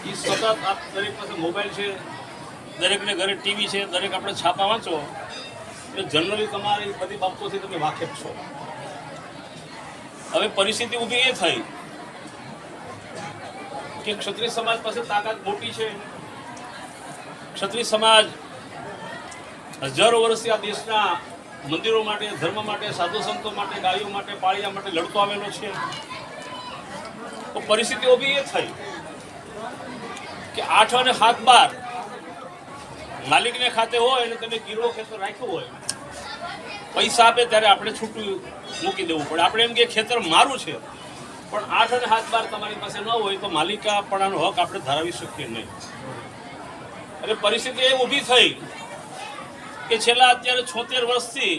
એ સતત આપ દરેક પાસે મોબાઈલ છે, દરેકને ઘરે ટીવી છે, દરેક આપણે છાપા વાંચો એટલે જનરલી તમારી બધી બાબતોથી તમે વાકેફ છો. હવે પરિસ્થિતિ ઊભી એ થઈ કે ક્ષત્રિય સમાજ પાસે તાકાત મોટી છે. ક્ષત્રિય સમાજ હજારો વર્ષથી આ દેશના મંદિરો માટે, ધર્મ માટે, સાધુ સંતો માટે, ગાયો માટે, પાળિયા માટે લડતો આવેલો છે. તો પરિસ્થિતિ ઊભી એ થઈ કે 8 અને 7 બાર માલિકને ખાતે હોય અને તમે ગીરો ખેતર રાખ્યું હોય, પૈસા આપે ત્યારે આપણે છૂટું મૂકી દેવું પડે. આપણે એમ કે ખેતર મારું છે, પણ 8 અને 7 બાર તમારી પાસે ન હોય તો માલિકાપણાનો હક આપણે ધરાવી શકીએ નહીં. એટલે પરિસ્થિતિ એ ઊભી થઈ કે છેલ્લા અત્યારે 76 વર્ષથી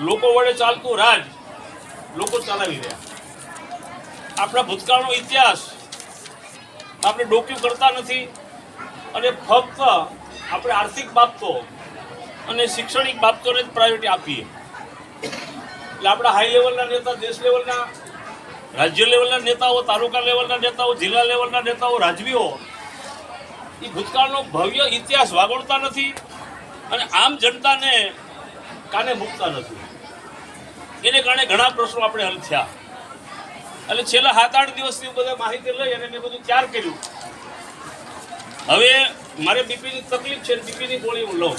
લોકો વડે ચાલતું રાજ લોકો ચલાવી રહ્યા. આપણા ભૂતકાળનો ઇતિહાસ આપણે ડોક્યુ કરતા નથી અને ફક્ત આપણે આર્થિક બાબતો અને શૈક્ષણિક બાબતોને જ પ્રાયોરિટી આપીએ. એટલે આપણા હાઈ લેવલના નેતા, દેશ લેવલના, રાજ્ય લેવલના નેતાઓ, તાલુકા લેવલના નેતાઓ, જિલ્લા લેવલના નેતાઓ, રાજવીઓ એ ભૂતકાળનો ભવ્ય ઇતિહાસ વાગોળતા નથી અને આમ જનતાને કાને મૂકતા નથી. એને કારણે ઘણા પ્રશ્નો આપણે હલ થયા. એટલે છેલ્લા 7-8 દિવસથી બધા માહિતી લઈ અને મેં બધું તૈયાર કર્યું. હવે મારે બીપીની તકલીફ છે, બીપીની ગોળી હું લઉં.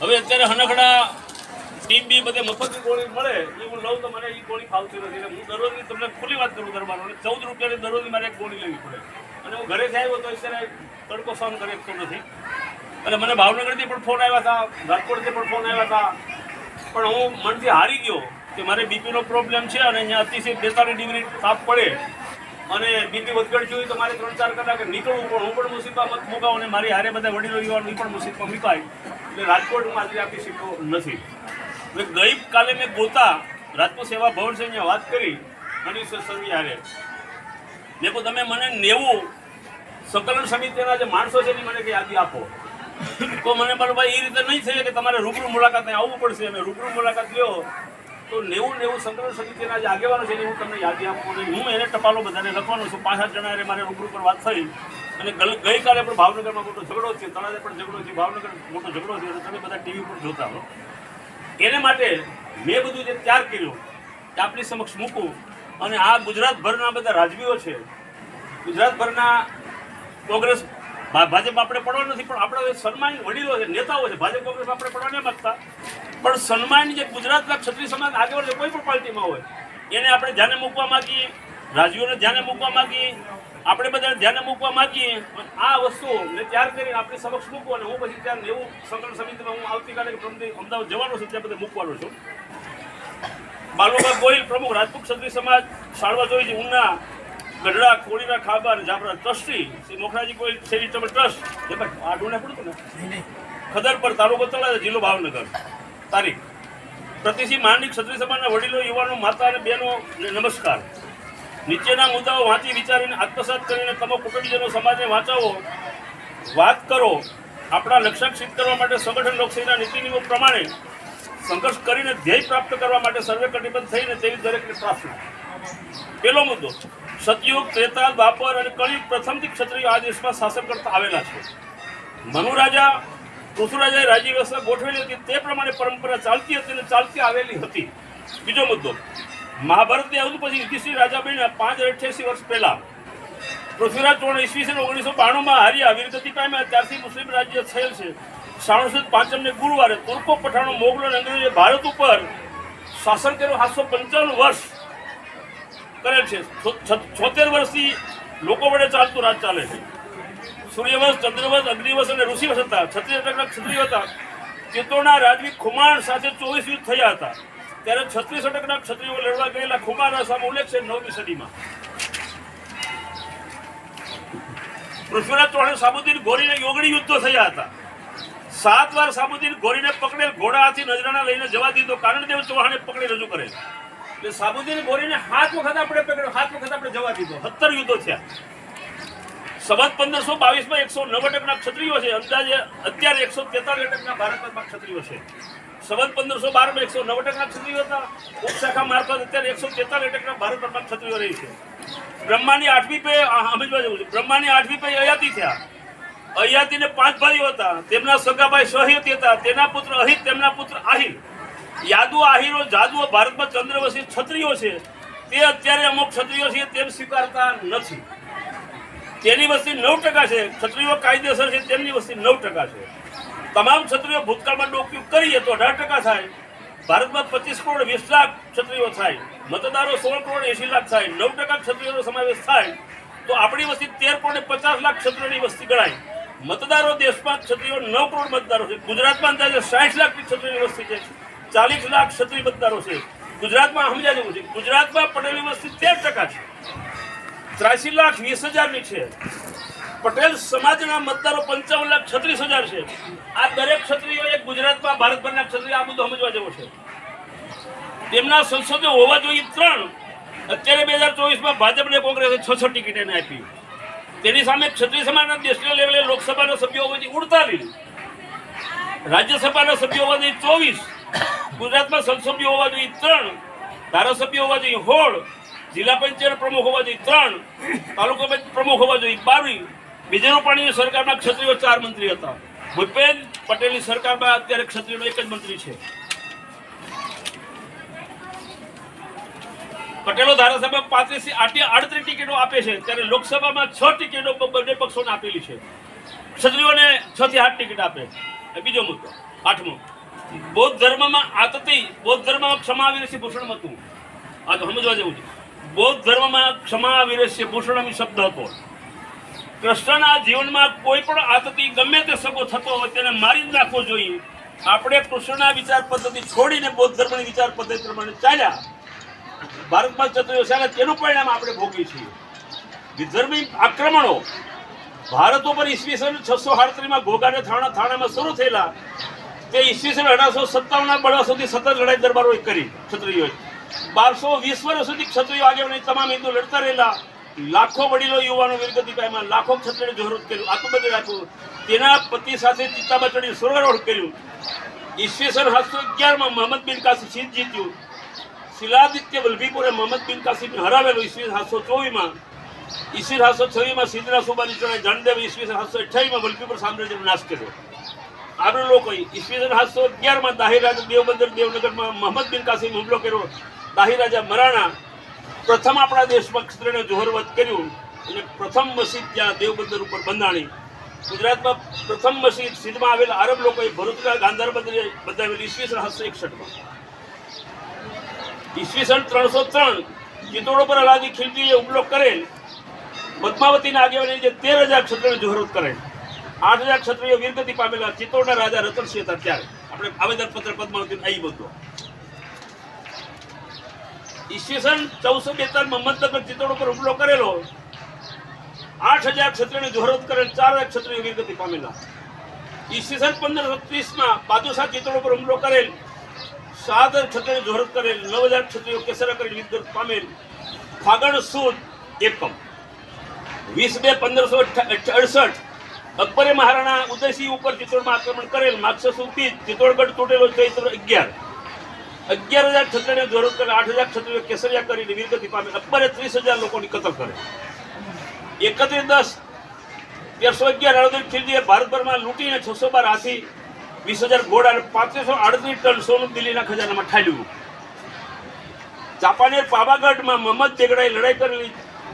હવે અત્યારે હનખડા ટીમ બી બધે મફતની ગોળી મળે એ હું લઉં તો મને એ ગોળી ફાવતી નથી. હું દરરોજની તમને ખુલ્લી વાત કરું દરબાર, 14 રૂપિયાની દરરોજની મારે એક ગોળી લેવી પડે. અને હું ઘરેથી આવ્યો તો અત્યારે તડકો સહન કરી શકતો નથી. અને મને ભાવનગરથી પણ ફોન આવ્યા હતા, રાજકોટથી પણ ફોન આવ્યા હતા, પણ હું મનથી હારી ગયો કે મારે બીપીનો પ્રોબ્લેમ છે અને અહીંયા અતિશય 42 ડિગ્રી તાપ પડે અને બીપી વધઘટ જોઈ તો મારે 3-4 કલાક નીકળવું પણ હું પણ મુસીબતમાં મુકાવું અને મારી હારે બધા વડીલો યુવાનો પણ મુસીબતમાં મુકાય. એટલે રાજકોટમાં આજે આપી શક્યો નથી. હવે ગઈકાલે મેં ગોતા રાજકોટ સેવા ભવન છે અહીંયા વાત કરી મનીષ સરવી હારે. દેખો તમે મને 90 સંકલન સમિતિના જે માણસો છે એની મને કે યાદી આપો. તો મને મારો ભાઈ એ રીતે નહીં થઈ કે તમારે રૂબરૂ મુલાકાતે આવવું પડશે. અને રૂબરૂ મુલાકાત લ્યો તો 90 સંકલન સમિતિના જે આગેવાનો છે એની હું તમને યાદી આપું. અને હું એને ટપાલો બધાને લખવાનો છું. 5-8 જણાએ મારે રૂબરૂ પર વાત થઈ. અને ગઈકાલે પણ ભાવનગરમાં મોટો ઝઘડો છે, તળાજે પણ ઝઘડો છે, ભાવનગર મોટો ઝઘડો છે. તમે બધા ટીવી પર જોતા હો. એને માટે મેં બધું જે તૈયાર કર્યું તે આપણી સમક્ષ મૂકું. અને આ ગુજરાતભરના બધા રાજવીઓ છે, ગુજરાતભરના કોંગ્રેસ ભાજપ આપણે પડવા નથી, પણ આપણા સન્માન વડીલો છે, નેતાઓ છે. ભાજપ કોંગ્રેસ આપણે પડવા નહીં માગતા, પણ સન્માન જે ગુજરાતના ક્ષત્રિય સમાજ આગળ કોઈ પણ પાર્ટીમાં હોય એને આપણે ધ્યાને મૂકવા માંગીએ, રાજવીઓને ધ્યાને મૂકવા માંગીએ, આપણે બધાને ધ્યાને મૂકવા માંગીએ. આ વસ્તુ મેં તૈયાર કરીને આપણી સમક્ષ મૂકું. અને હું પછી ત્યાં 90 સંકલન સમિતિમાં હું આવતીકાલે અમદાવાદ જવાનો છું, ત્યાં બધે મૂકવાનો છું. બાલુબા ગોહિલ પ્રમુખ, રાજપૂત ક્ષત્રિય સમાજ સાળવા જોઈ, ઉના, ગઢડા, કોડીના, ખાબા અને જાફરા trustee Shri Mokharaji Gohil charitable trust, આ ડોને પડતું ને ખદરપર, તાલુકો તળાજા, જિલ્લો ભાવનગર. તારીખ પ્રતિસિંહ માનની ક્ષત્રિય સમાજના વડીલો, યુવાનો, માતા અને બહેનો નમસ્કાર. નીચેના મુદ્દાઓ વાંચી વિચારીને આત્મસાત કરીને તમે કુટુંબીજનો સમાજને વાંચાવો, વાત કરો. આપણા લક્ષ્યાંક સિદ્ધ કરવા માટે સંગઠન લોકશાહીના નીતિ નિયમો પ્રમાણે સંઘર્ષ કરીને ધ્યેય પ્રાપ્ત કરવા માટે સર્વે કટિબદ્ધ થઈને તેવી દરેકને પ્રાર્થના. પહેલો મુદ્દો, સતયુગ, ત્રેતા, દ્વાપર અને કળિયુગ પ્રથમથી ક્ષત્રિયો આ દેશમાં શાસન કરતા આવેલા છે. મનુરાજા, પૃથુરાજાએ રાજ્ય વ્યવસ્થા ગોઠવેલી હતી તે પ્રમાણે પરંપરા ચાલતી હતી અને ચાલતી આવેલી હતી. બીજો મુદ્દો, મહાભારતની અવધ પછી યુધિષ્ઠિર રાજા બન્યા 588 વર્ષ પહેલા. પૃથ્વીરાજ ચૌહાણ ઈસવીસન 1992માં હાર્યા, વીરગતિ પામ્યા. ત્યારથી મુસ્લિમ રાજ્ય થયેલ છે. શ્રાવણ સુદ 5મને ગુરુવારે તુર્કો, પઠાણો, મોગલો અને અંગ્રેજોએ ભારત ઉપર શાસન કર્યું. 755 વર્ષ કરેલ છે. 76 વર્ષથી લોકો વડે ચાલતું રાજ ચાલે છે. સૂર્યવંશ, ચંદ્રવંશ, અગ્નિવંશ અને ઋષિવંશ હતા. 36 ક્ષત્રિય હતા. ચિત્તોડના રાજવી ખુમાણ સાથે 24 યુદ્ધ થયા હતા. ત્યારે 36% ક્ષત્રિયો લડવા ગયેલા ખુમાણના સામે ઉલ્લેખ છે 9મી સદીમાં. પૃથ્વીરાજ ચૌહાણ સાબુદ્દીન ગોરીને યોગણી યુદ્ધો થયા હતા. 7 વાર સાબુદ્દીન ગોરીને પકડેલ ઘોડા હાથી નજરાણા લઈને જવા દીધો. કારણદેવ ચૌહાણે પકડી રજૂ કરેલ. એટલે સાબુદ્દીન ગોરીને 7 વખત આપણે પકડ્યો, 7 વખત આપણે જવા દીધો. 17 યુદ્ધો થયા. સંવત 1522માં 190% ક્ષત્રિયો છે. અંદાજે અત્યારે 143% ભારતમાં ક્ષત્રિયો છે. સંવત 1512માં 190% ક્ષત્રિયો હતા. ઉપશાખા મારફત અત્યારે 143% ભારતમાં ક્ષત્રિયો રહી છે. બ્રહ્માની 8મી પે સમજવા જેવું છે. બ્રહ્માની 8મી પે અયાતિ થયા. અયાતિને 5 ભાઈઓ હતા. તેમના સગાભાઈ સહયતિ હતા. તેના પુત્ર અહિત, તેમના પુત્ર આહિર. યાદુ આહિરો જાદુઓ ભારતમાં ચંદ્રવંશી ક્ષત્રિયો છે તે અત્યારે અમુક ક્ષત્રિયો છે તેમ સ્વીકારતા નથી. તેની વસ્તી 9% છે. ક્ષત્રિયો કાયદેસર છે તેમની વસ્તી 9% છે. તમામ ક્ષત્રિયો ભૂતકાળમાં ડોક્યુ કરીએ તો 18% થાય. ભારતમાં 25 કરોડ 20 લાખ ક્ષત્રિયો થાય. મતદારો 16 કરોડ 80 લાખ થાય. 9% ક્ષત્રિયોનો સમાવેશ થાય તો આપણી વસ્તી 13 કરોડ 50 લાખ ક્ષત્રિયોની વસ્તી ગણાય. મતદારો દેશમાં ક્ષત્રિયો 9 કરોડ મતદારો છે. ગુજરાતમાં અંદાજે 60 લાખની ક્ષત્રિયોની વસ્તી છે. 40 લાખ ક્ષત્રિય મતદારો છે. ગુજરાતમાં સમજ્યા જેવું છે. ગુજરાતમાં પટેલની વસ્તી 13% છે. 83 લાખ 20,000ની છે. પટેલ સમાજના મતદારો 55 લાખ 36,000 છે. આ દરેક ક્ષત્રિયો એક ગુજરાતમાં ભારતભરના ક્ષત્રિય આ બધું સમજવા જેવું છે. તેમના સંસદીય હોવા જોઈએ 3. અત્યારે 2024માં ભાજપને કોંગ્રેસે 6 ટિકિટ એને આપી. તેની સામે ક્ષત્રિય સમાજના નેશનલ લેવલે લોકસભાના સભ્યો હોવા જોઈએ 48. રાજ્યસભાના સભ્યો હોવા જોઈએ 24. ગુજરાતમાં સંસદીય હોવા જોઈએ 3. ધારાસભ્યો હોવા જોઈએ 16. જિલ્લા પંચાયત પ્રમુખ હોવા જોઈએ 3. તાલુકા પંચાયત પ્રમુખ હોવા જોઈએ 22. વિજય રૂપાણીની સરકારમાં ક્ષત્રિયો 4 મંત્રી હતા. ભૂપેન્દ્ર પટેલની સરકારમાં અત્યારે ક્ષત્રિયોનો 1 જ મંત્રી છે. પટેલો ધારાસભામાં 35 થી 38 ટિકિટો આપે છે ત્યારે લોકસભામાં 6 ટિકિટો બંને પક્ષોને આપેલી છે. ક્ષત્રિયોને 6 થી 8 ટિકિટ આપે. બીજો મુદ્દો 8મો, બૌદ્ધ ધર્મમાં આતતી, બૌદ્ધ ધર્મમાં ક્ષમા વિરસ્ય ભૂષણ હતું. આ તો સમજવા જેવું છે. બૌદ્ધ ધર્મમાં ક્ષમા વિરસ્ય ભૂષણ શબ્દ હતો. કૃષ્ણના જીવનમાં કોઈ પણ આતતી ગમે તે સગો થતો હોય તેને મારી જ નાખવો જોઈએ. આપણે કૃષ્ણના વિચાર પદ્ધતિ છોડીને બૌદ્ધ ધર્મની વિચાર પદ્ધતિ પ્રમાણે ચાલ્યા. ભારતમાં ક્ષત્રિયો ચાલે તેનું પરિણામ આપણે ભોગવીએ છીએ. વિધર્મી આક્રમણો ભારત ઉપર ઈસવીસન 638માં ઘોઘા અને થાણામાં શરૂ થયેલા તે ઈસવીસન 1857ના બળવા સુધી સતત લડાઈ દરબારોએ કરી. ક્ષત્રિયોએ 1220 વર્ષ સુધી ક્ષત્રિયો આગેવાની તમામ હિન્દુ લડતા રહેલા. લાખો વડીલો યુવાનો વીરગતિ પામ્યા. લાખો ક્ષત્રિયોએ જોહરત કર્યું, આત્મબલિદાન આપ્યું. તેના પતિ સાથે ચિત્તામાં ચડી સ્વર્ગારોહણ કર્યું. ઈસવીસન 711માં મોહમ્મદ બિન કાસિમ સિંધ જીત્યું. શિલાદિત્ય વલ્લભીપુરે મોહમ્મદ બિન કાસિમને હરાવેલો ઈસવીસન 724માં. ઈસવીસન 726માં સિદ્ધના સુબાની ચડાઈ જાનદેવ ઈસવીસન 728માં વલ્લભીપુર સામ્રાજ્યનો નાશ કર્યો. આપણે લોકો ઈસવીસન 711માં દાહિર રાજા દેવબંદર દેવનગરમાં મોહમ્મદ બિન કાસિમ હુમલો કર્યો. દાહિર રાજા મરાણા પ્રથમ આપણા દેશમાં ક્ષત્રિયને જોહરવત કર્યું અને પ્રથમ મસ્જિદ ત્યાં દેવબંદર ઉપર બંધાણી. ગુજરાતમાં પ્રથમ મસ્જિદ સિંધમાં આવેલા આરબ લોકોએ ભરૂચના ગાંધાર બંદરે બંધાવેલી ઈસવીસન 761માં. ઈસવીસન 303 ચિત્તોડ પર અલાદી ખિલજીએ હુમલો કરેલ. પદ્માવતીના આગેવાની જે 13,000 ક્ષત્રિયોને જોહરત કરેલ. 8,000 ક્ષત્રિયો વીરગતિ પામેલા. ચિત્તોડના રાજા રતનસિંહ હતા ત્યારે આપણે આવેદનપત્ર પદ્માવતી આવી બધો. ઈસવીસન 1442 મહમ્મદનગર ચિત્તોડ પર હુમલો કરેલો. 8,000 ક્ષત્રિયોને જોહરત કરેલ. 4,000 ક્ષત્રિયો વીરગતિ પામેલા. ઈસવીસન 1530માં બાદુશાહ ચિત્તોડ પર હુમલો કરેલ. 7,000 ક્ષત્રિયો જોહરત કરેલ. 9,000 ક્ષત્રિયો કેસરા કરી વીરગતિ પામેલ. ફાગણ સુદ એકમ 20/2/1568 અકબરે મહારાણા ઉદયસિંહ ઉપર ચિત્તોડમાં આક્રમણ કરેલ. માગસર સુદ ચિત્તોડગઢ તૂટેલો. ચૈત્ર 11,000 ક્ષત્રિયોને જોહરત કરેલ. 8,000 ક્ષત્રિયો કેસરિયા કરીને વીરગતિ પામેલ. અકબરે 30,000 લોકોની કતલ કરે. 31/10/1311 હળદર ખિલજીએ ભારતભરમાં લૂંટીને 612 હાથી, 20,000 ઘોડા અને 538 ટન સોનું દિલ્હીના ખજાનામાં ઠાલ્યું. ચાંપાનેર પાવાગઢમાં મોહમ્મદ બેગડાએ લડાઈ કરેલી.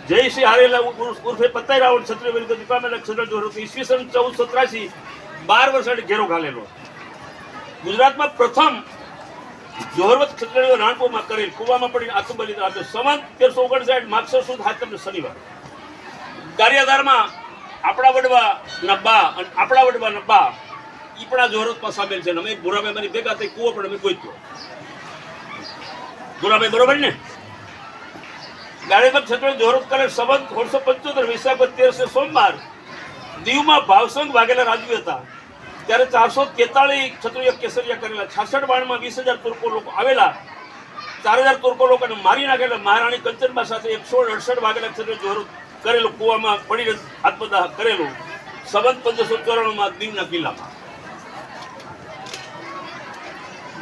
જયસિંહ હારેલા ઉર્ફે પતાઈ રાવણ ક્ષત્રિય વીરગતિ પામેલા. ક્ષત્રિય જોહરત ઈસવીસન 1483 12 વર્ષ ઘેરો ઘાલેલો. ગુજરાતમાં પ્રથમ જોહરવત ક્ષત્રિયો રાણપુરમાં કરેલ. કુવામાં પડીને આત્મબલિદાન આપ્યું. સંવત 1359 માગસર સુદ હાથમને શનિવાર. ગારિયાધારમાં આપણા વડવાના બા ઈપણા જોહરતમાં સામેલ છે. અમે ભૂરાભાઈ મારી ભેગા થઈ કુવો પણ અમે ગોત્યો. ભૂરાભાઈ બરોબર ને? ગારિયાધાર ક્ષત્રિયો જોહરત કરે. સંવત 1675 વૈશાખ 13 સોમવાર દીવમાં ભાવસંગ વાઘેલા રાજવી હતા ત્યારે 443 ક્ષત્રિયો કેસરિયા કરેલા. 66 બાણમાં 20,000 તુર્કો લોકો આવેલા. 4,000 તુર્કો લોકોને મારી નાખેલા. મહારાણી કંચનબા સાથે 168 વાઘેલા ક્ષત્રિયો જોહરત કરેલું. કુવામાં પડીને આત્મદાહ કરેલું. સંવત 1594માં દીવના કિલ્લામાં.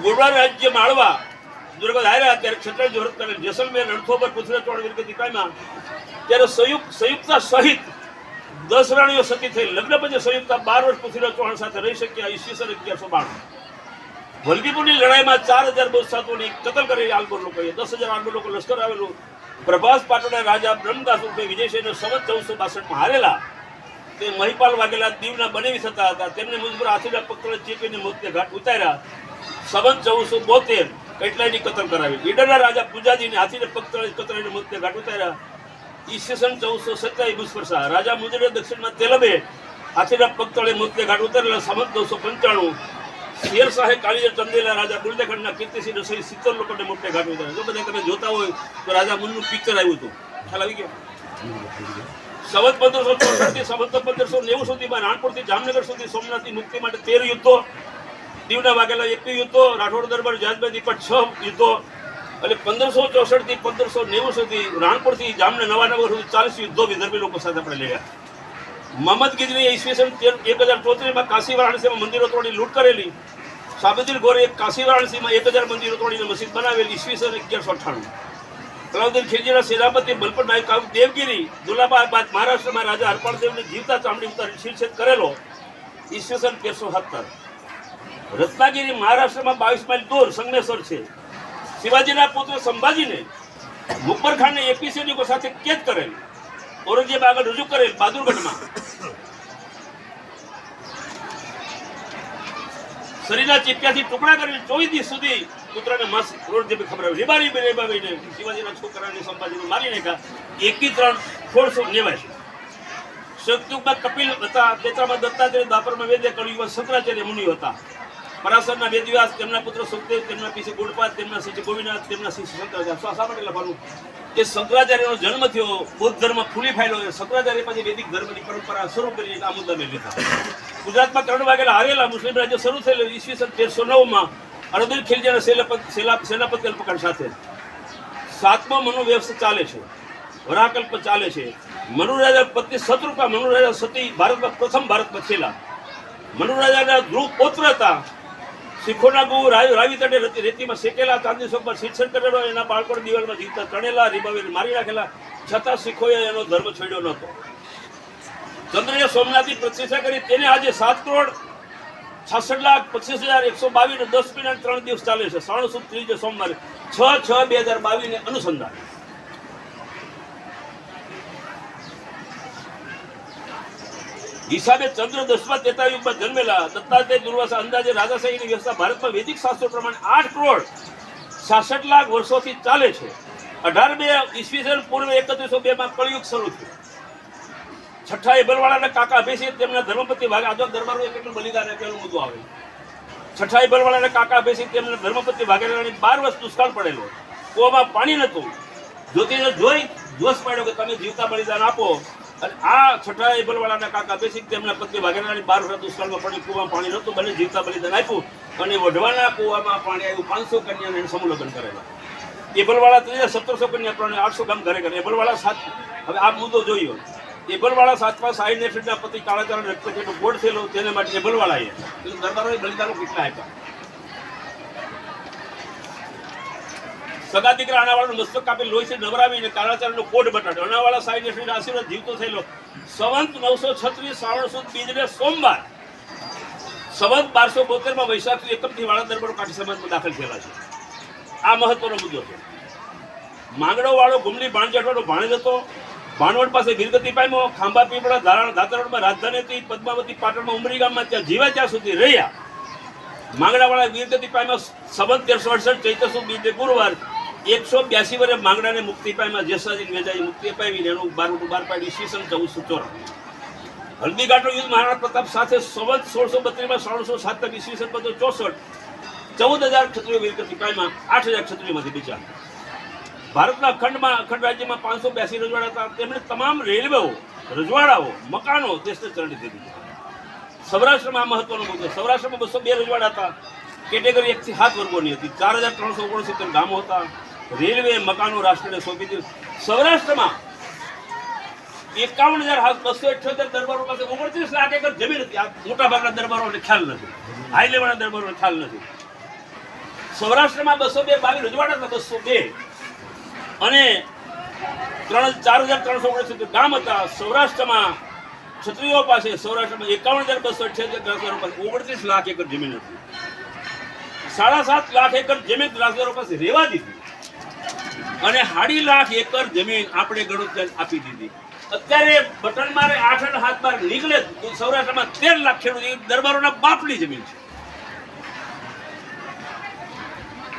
ગોરવા રાજ્ય માળવા દુર્ગત આવ્યા ત્યારે ક્ષત્રિય જોરત કરે જેસલમેર રણથોબર પૃથ્વી ચોળ વીરગતિ પામ્યા ત્યારે સંયુક્તા સહિત 10 રાણીઓ સતી થઈ. લગ્ન પછી સંયુક્તા 12 વર્ષ પૃથ્વીરાજ ચૌહાણ સાથે રહી શક્યા. ઈસવીસન 1192 વલભીપુરની લડાઈમાં 4000 બૌદ્ધસાધુઓની કતલ કરી આલબોર લોકોએ. 10,000 આલબોર લોકો લશ્કર આવેલું. પ્રભાસ પાટણના રાજા બ્રહ્મદાસ ઉર્ફે વિજયસિંહને સંવત 1462 હારેલા. તે મહિપાલ વાઘેલા દીવના બનેવી થતા હતા. તેમને મુજબ હાથીના પગતળે ચીપીને મોતને ઘાટ ઉતાર્યા. સંવત 1472 કેટલાયની કતલ કરાવી. ઈડરના રાજા પૂજાજીને હાથીને પગતળે કતરાઈને મોતને ઘાટ ઉતાર્યા. ઈસવીસન 1427 બુસ્પરસા રાજા મુજરે દક્ષિણમાં તેલબે હાથીના પગતળે મોતને ઘાટ ઉતારેલા. સંવત 995 શેરશાહે કાલિયર ચંદેલા રાજા બુલદેખંડના કીર્તિસિંહ સહિત 70 લોકોને મોતને ઘાટ ઉતાર્યા. જો બધા તમે જોતા હોય તો રાજા મુનનું પિક્ચર આવ્યું હતું, ખ્યાલ આવી ગયો. સંવત 1564 થી સંવત 1590 સુધીમાં રાણપુરથી જામનગર સુધી સોમનાથની મુક્તિ માટે 13 યુદ્ધો, દીવના વાઘેલા 21 યુદ્ધો, રાઠોડ દરબાર જાજબાઈ દીપટ 6 યુદ્ધો અને 1564 થી 1590 સુધી રાણપુરથી જામનગર નવાનગર સુધી 40 યુદ્ધો વિદર્ભી લોકો સાથે આપણે લડ્યા. મોહમ્મદ ગિજરીએ ઈસવીસન 1034માં કાશી વારાણસીમાં મંદિરો તોડી લૂંટ કરેલી. સાબુદ્દીન ગોરે કાશી વારાણસીમાં 1000 મંદિરો તોડીને મસ્જિદ બનાવેલી. ઈસવીસન 1198 અલાઉદ્દીન ખિલજીના સેનાપતિ બલપત નાયક દેવગીરી દુલાબાદ મહારાષ્ટ્રમાં રાજા હરપાળદેવને જીવતા ચામડી ઉતારી શિરછેદ કરેલો. ઈસવીસન 1370 રત્નાગીરી મહારાષ્ટ્રમાં 22 માઇલ દૂર સંગમેશ્વર છે. શિવાજીના પુત્ર સંભાજીને મુકબર ખાનને 21 સૈનિકો સાથે કેદ કરેલ. ઔરંગઝેબ આગળ રજૂ કરેલ બહાદુરગઢમાં. શરીરના ચીપિયાથી ટુકડા કરીને 24 દિવસ સુધી પુત્રને માસ ઔરંગઝેબે ખબર રીબારી રેબાવીને શિવાજીના છોકરાને સંભાજીને મારી નાખ્યા. 21/3/1689 શક્તિયુગમાં કપિલ હતા. તેતામાં દત્તાત્રેય, દ્વાપરમાં વેદ્ય, કળિયુગમાં શંકરાચાર્ય મુનિ હતા. પરાશરના વેદવ્યાસ, તેમના પુત્ર સુખદેવ, તેમના પિતા ગોડપાદ, તેમના શિષ્ય ગોવિનાથ, તેમના શિષ્ય શંકરાચાર્ય. શા માટે લખવાનું કે શંકરાચાર્યનો જન્મ થયો, બૌદ્ધ ધર્મ ફૂલી ફાયલો. શંકરાચાર્ય પછી વૈદિક ધર્મની પરંપરા શરૂ કરી આ મુદ્દા મેં લીધા. ગુજરાતમાં કરણ વાઘેલા હારેલા મુસ્લિમ રાજ્ય શરૂ થયેલું ઈસવીસન 1309માં અલાઉદ્દીન ખિલજીના સેનાપતિ અલ્પકાળ સાથે. 7મો મનુ વ્યવસ્થા ચાલે છે, વરાકલ્પ ચાલે છે. મનુરાજા પત્ની શત્રુપા મનુરાજા સતી ભારતમાં થયેલા. મનુરાજાના ધ્રુવ પૌત્ર હતા. શીખોના ગુરુ રાવી તટે રેતીમાં શેકેલા, ચાંદી ચોકમાં શીરછેદ કરેલો. એના બાળકોને દિવાલમાં જીવતા તણેલા, રીબાવીને મારી નાખેલા. છતાં શીખોએ એનો ધર્મ છોડ્યો નહોતો. ચંદ્રએ સોમનાથની પ્રતિષ્ઠા કરી. તેને આજે 7,66,25,122 10 મહિના 3 દિવસ ચાલે છે. 3 સોમવારે 6/6/2022 ને અનુસંધાન. હિસાબે ચંદ્ર 10મા ત્રેતાયુગમાં જન્મેલા. દત્તાત્રેય દુર્વાસા અંદાજે રાજાશાહીની વ્યવસ્થા ભારતમાં વૈદિક શાસ્ત્રો પ્રમાણે 8,66,00,000 વર્ષોથી ચાલે છે. 18/2 ઈસવીસન પૂર્વે 3102માં કળિયુગ શરૂ થયું. છઠ્ઠા એબલવાળાના કાકા અભિષેક, તેમના ધર્મપતિ આજો દરબારો કેટલું બલિદાન આપ્યું મુદ્દો આવે. છઠ્ઠા એબલવાળાના કાકા અભિષેક, તેમના ધર્મપતિ વાઘેલાની 12 વર્ષ દુષ્કાળ પડેલો. કૂવામાં પાણી નહોતું. જ્યોતિષે જોઈ જોશ પાડ્યો કે તમે જીવતા બલિદાન આપો. અને આ છઠ્ઠા એબલવાળાના કાકા અભિષેક, તેમના પત્ની વાઘેલાની 12 વર્ષ દુષ્કાળમાં પડી. કૂવામાં પાણી નહોતું, બંને જીવતા બલિદાન આપ્યું. અને વઢવાના કૂવામાં પાણી આવ્યું. 500 કન્યાને સમૂહલગ્ન કરેલા. એબલવાળા 1700 કન્યા પ્રમાણે 800 ગામ ઘરે કરે. એબલવાળા 7. હવે આ મુદ્દો જોયો. એબલવાળા 7મા સાઈનેફિડના પતિ કાળાચારણ રક્તપીઠનો ગોળ થયેલો. તેને માટે એબલવાળાએ દરબારોએ બલિદાનો કેટલા આપ્યા. સગા દીકરા અનાવાળાનું મસ્તક કાપી લોહીથી નવરાવીને કાળાચારણનો કોડ બટાડ્યો. અનાવાળા સાઈનેફિડના આશીર્વાદ જીવતો થયેલો. સંવત 936 શ્રાવણ સુદ બીજને સોમવાર સંવત 1272માં વૈશાખ 1મથી વાળા દરબારો કાઠી સમાજમાં દાખલ થયેલા છે. આ મહત્વનો મુદ્દો છે. માંગડો વાળો ગુમલી ભાણજેઠવાનો ભાણેજ હતો. ભાણવડ પાસે વીરગતિ પામ્યો. ખાંભા પીપળા દાતરડમાં રાજધાની હતી. પદ્માવતી પાટણમાં ઉમરી ગામમાં ત્યાં જીવ્યા ત્યાં સુધી રહ્યા. માંગડાવાળા વીરગતિ પામ્યો. સંવત 1368 ચૈત્ર સુદ બીજે ગુરુવાર 182 વર્ષે માંગડાને મુક્તિ પામ્યા. જેસાજી વેજાઈ મુક્તિ અપાવીને એનું 12 પાડી. ઈસવીસન 1494 હલ્દીઘાટનો યુદ્ધ મહારાણા પ્રતાપ સાથે સંવત 1632માં 1607 ઈસવીસન 1564 14,000 ક્ષત્રિયો વીરગતિ પામ્યા. 8,000 ક્ષત્રિયોમાંથી બીજા. ભારતના અખંડ રાજ્યમાં 582 રજવાડા હતા. તેમણે તમામ રેલવેઓ, રજવાડાઓ, મકાનો દેશને ચરણી દીધી. સૌરાષ્ટ્રમાં મહત્વનો મુદ્દો. સૌરાષ્ટ્રમાં 202 રજવાડા હતા. કેટેગરી 1 થી 7 વર્ગોની હતી. 4,369 ગામો હતા. રેલવે, મકાનો રાષ્ટ્રને સોંપી દીધું. સૌરાષ્ટ્રમાં 51,278 દરબારો પાસે 29 લાખ એકર જમીન હતી. આ મોટા ભાગના દરબારોને ખ્યાલ નથી. હાઈ લેવલના દરબારોને ખ્યાલ નથી. સૌરાષ્ટ્રમાં 222 રજવાડા હતા, 202 અને 4,300 ગામ હતા. સૌરાષ્ટ્રમાં ક્ષત્રિયો પાસે સૌરાષ્ટ્રમાં 51,278 પાસે 29 લાખ એકર જમીન હતી. 7.5 લાખ એકર જમીન રાજદારો પાસે રહેવા દીધી અને 2.5 લાખ એકર જમીન આપણે ગણોત્તર આપી દીધી. અત્યારે બટન મારે 8 હાથ બાર નીકળે સૌરાષ્ટ્રમાં 13 લાખ ખેડૂત દરબારોના બાપની જમીન છે.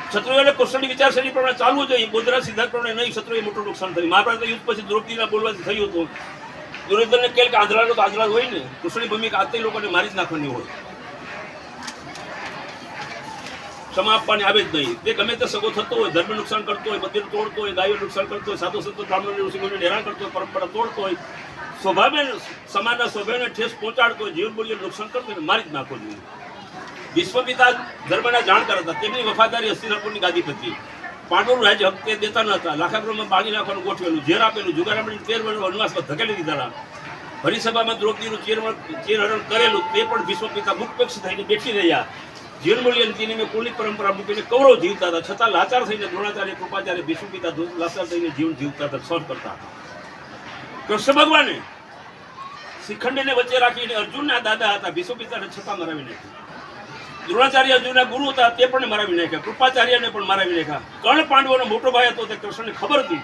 ક્ષત્રિયોને કૌશલ્ય વિચારસરણી પ્રમાણે ચાલવું જોઈએ. ગોધરા સિદ્ધાંત પ્રમાણે નહીં, ક્ષત્રિયોએ મોટું નુકસાન થયું. મહાભારત યુદ્ધ પછી દ્રૌપદીના બોલવાથી થયું હતું. દુર્યોધનને કહે કે આંધળાનો તો આંધળા હોય ને, કૃષ્ણની ભૂમિકા આતે લોકોને મારી જ નાખવાની હોય, ક્ષમા આપવાની આવે જ નહીં. તે ગમે તે સગો થતો હોય, ધર્મ નુકસાન કરતો હોય, મંદિર તોડતો હોય, ગાયો નુકસાન કરતો હોય, સાધુ સંતો બ્રાહ્મણો ઋષિઓને હેરાન કરતો હોય, પરંપરા તોડતો હોય, સ્વભાવે સમાજના સ્વભાવને ઠેસ પહોંચાડતો હોય, જીવન મૂલ્ય નુકસાન કરતો હોય, મારી જ નાખવો જોઈએ. વિશ્વપિતા ધર્મના જાણકાર હતા. તેમની વફાદારી હસ્તિનાપુરની ગાદી હતી. પાંડવોનું રાજ્ય હક તે દેતા ન હતા. લાખાગૃહમાં બાળી નાખવાનું ગોઠવેલું, ઝેર આપેલું, જુગારામણી 13 વર્ષ વનવાસમાં ધકેલી દીધા. હરિસભામાં દ્રૌપદીનું ચીરહરણ કરેલું, તે પણ વિશ્વપિતા મુખપેક્ષ થઈને બેઠી રહ્યા. જીવન મૂલ્ય નીતિની મેં કુલિક પરંપરા મૂકીને કૌરવ જીવતા હતા, છતાં લાચાર થઈને દ્રોણાચાર્ય કૃપાચાર્ય વિશ્વપિતા લાચાર થઈને જીવન જીવતા હતા, સહન કરતા હતા. કૃષ્ણ ભગવાને શિખંડીને વચ્ચે રાખીને અર્જુનના દાદા હતા, વિશ્વપિતાને છતાં મરાવી નાખ્યા. દ્રોણાચાર્ય અર્જુનના ગુરુ હતા, તે પણ મરાવી નાખ્યા. કૃપાચાર્યને પણ મરાવી નાખ્યા. કર્ણ પાંડવોનો મોટો ભાઈ હતો, તે કૃષ્ણને ખબર હતી,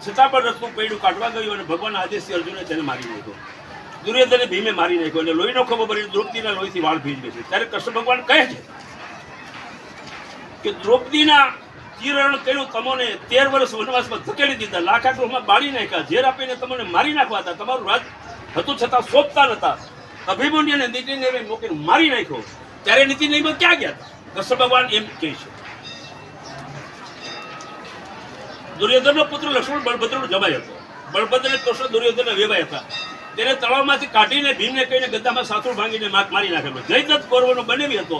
છતાં પણ રસ્તું પૈડું કાઢવા ગયું અને ભગવાનના આદેશથી અર્જુને તેને મારી નાખ્યો. દુર્યોધને ભીમે મારી નાખ્યો અને લોહીનો ખભો ભરીને દ્રૌપદીના લોહીથી વાળ ભીંજવે છે. ત્યારે કૃષ્ણ ભગવાન કહે છે કે દ્રૌપદીના ચીરહરણ કર્યું, તમને 13 વર્ષ વનવાસમાં ધકેલી દીધા, લાખાગૃહમાં બાળી નાખ્યા, ઝેર આપીને તમને મારી નાખવા હતા, તમારું રાજ હતું છતાં સોંપતા નતા. અભિમન્યુને નીતિને મૂકીને મારી નાખ્યો. ત્યારે નીતિ નિયમો ક્યાં ગયા હતા? કૃષ્ણ ભગવાન એમ કહે છે. દુર્યોધનનો પુત્ર લક્ષ્મણ બળભદ્રનો જમાઈ હતો. બળભદ્ર અને કૃષ્ણ દુર્યોધનના વેવાય હતા. તેને તળાવમાંથી કાઢીને ભીમને કહીને ગદ્દામાં સાસુ ભાંગીને મારી નાખેલો. જયદ્રથ કૌરવનો બનેવી હતો.